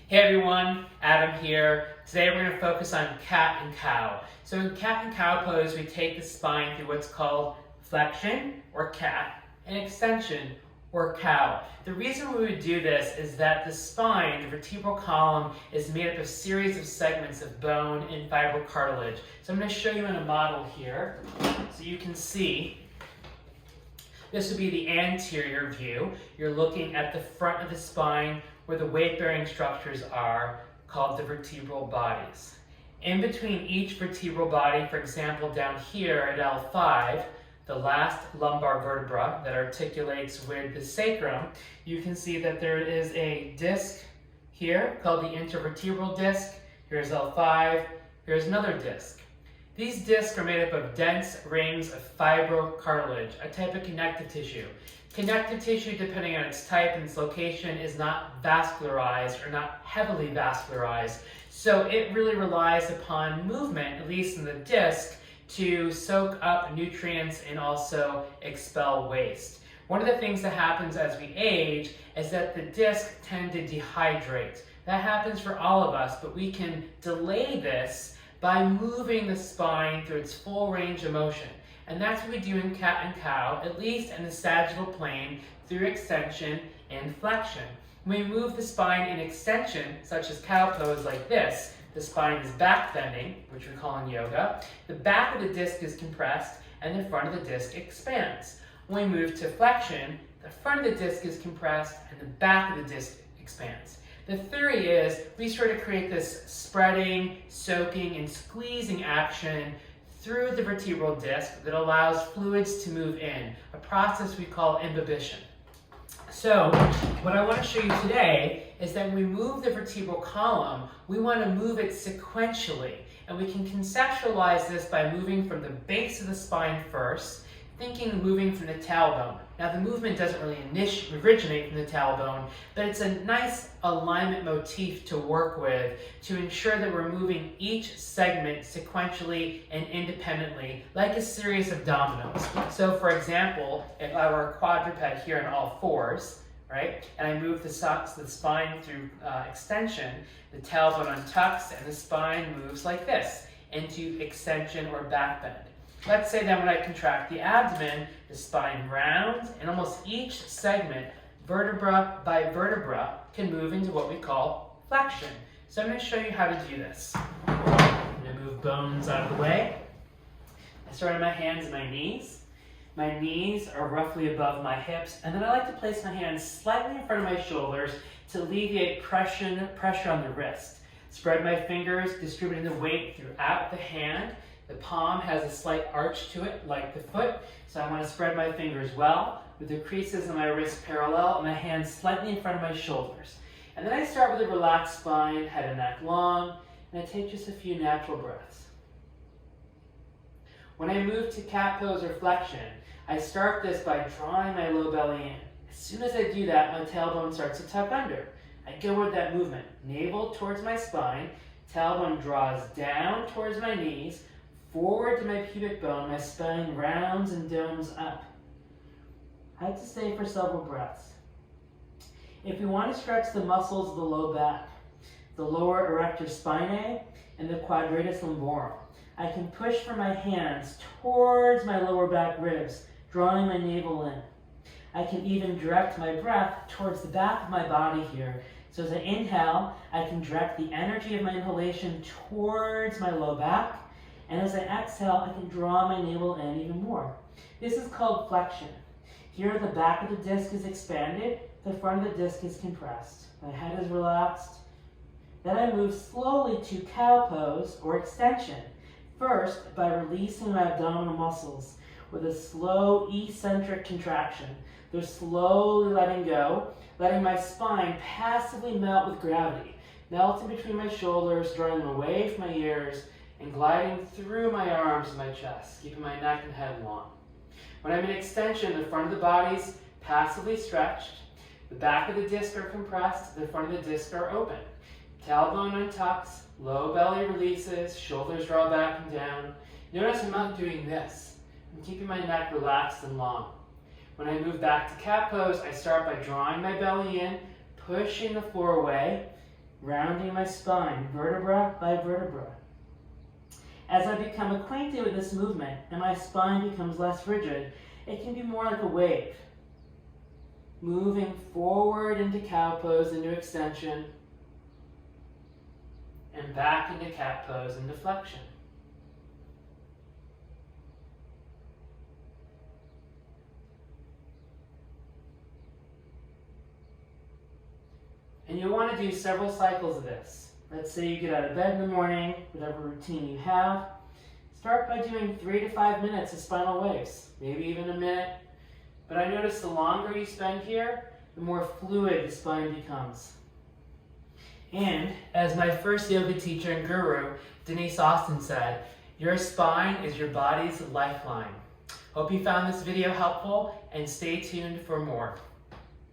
Hey everyone, Adam here. Today we're going to focus on cat and cow. So in cat and cow pose, we take the spine through what's called flexion, or cat, and extension, or cow. The reason we would do this is that the spine, the vertebral column, is made up of a series of segments of bone and fibrocartilage. So I'm going to show you in a model here, so you can see. This would be the anterior view. You're looking at the front of the spine where the weight-bearing structures are, called the vertebral bodies. In between each vertebral body, for example, down here at L5, the last lumbar vertebra that articulates with the sacrum, you can see that there is a disc here called the intervertebral disc. Here's L5, here's another disc. These discs are made up of dense rings of fibrocartilage, a type of connective tissue. Connective tissue, depending on its type and its location, is not vascularized or not heavily vascularized. So it really relies upon movement, at least in the disc, to soak up nutrients and also expel waste. One of the things that happens as we age is that the discs tend to dehydrate. That happens for all of us, but we can delay this by moving the spine through its full range of motion. And that's what we do in cat and cow, at least in the sagittal plane, through extension and flexion. When we move the spine in extension, such as cow pose like this, the spine is back bending, which we call in yoga. The back of the disc is compressed and the front of the disc expands. When we move to flexion, the front of the disc is compressed and the back of the disc expands. The theory is we sort of create this spreading, soaking, and squeezing action through the vertebral disc that allows fluids to move in, a process we call imbibition. So what I want to show you today is that when we move the vertebral column, we want to move it sequentially. And we can conceptualize this by moving from the base of the spine first, thinking moving from the tailbone. Now the movement doesn't really originate from the tailbone, but it's a nice alignment motif to work with to ensure that we're moving each segment sequentially and independently, like a series of dominoes. So for example, if I were a quadruped here on all fours, right, and I move the spine through extension, the tailbone untucks and the spine moves like this into extension or back bend. Let's say that when I contract the abdomen, the spine rounds, and almost each segment, vertebra by vertebra, can move into what we call flexion. So I'm going to show you how to do this. I'm going to move bones out of the way. I start on my hands and my knees. My knees are roughly above my hips, and then I like to place my hands slightly in front of my shoulders to alleviate pressure on the wrist. Spread my fingers, distributing the weight throughout the hand. The palm has a slight arch to it, like the foot, so I want to spread my fingers well, with the creases of my wrist parallel and my hands slightly in front of my shoulders. And then I start with a relaxed spine, head and neck long, and I take just a few natural breaths. When I move to cat pose or flexion, I start this by drawing my low belly in. As soon as I do that, my tailbone starts to tuck under. I go with that movement, navel towards my spine, tailbone draws down towards my knees, forward to my pubic bone, my spine rounds and domes up. I like to stay for several breaths. If we want to stretch the muscles of the low back, the lower erector spinae, and the quadratus lumborum, I can push for my hands towards my lower back ribs, drawing my navel in. I can even direct my breath towards the back of my body here. So as I inhale, I can direct the energy of my inhalation towards my low back. And as I exhale, I can draw my navel in even more. This is called flexion. Here, the back of the disc is expanded, the front of the disc is compressed. My head is relaxed. Then I move slowly to cow pose or extension. First, by releasing my abdominal muscles with a slow eccentric contraction. They're slowly letting go, letting my spine passively melt with gravity, melting between my shoulders, drawing away from my ears, and gliding through my arms and my chest, keeping my neck and head long. When I'm in extension, the front of the body's passively stretched, the back of the disc are compressed, the front of the disc are open. Tailbone untucks, low belly releases, shoulders draw back and down. Notice I'm not doing this. I'm keeping my neck relaxed and long. When I move back to cat pose, I start by drawing my belly in, pushing the floor away, rounding my spine, vertebra by vertebra. As I become acquainted with this movement and my spine becomes less rigid, it can be more like a wave, moving forward into cow pose, into extension, and back into cat pose, into flexion. And you'll want to do several cycles of this. Let's say you get out of bed in the morning, whatever routine you have. Start by doing 3 to 5 minutes of spinal waves, maybe even a minute. But I notice the longer you spend here, the more fluid the spine becomes. And as my first yoga teacher and guru, Denise Austin, said, your spine is your body's lifeline. Hope you found this video helpful and stay tuned for more.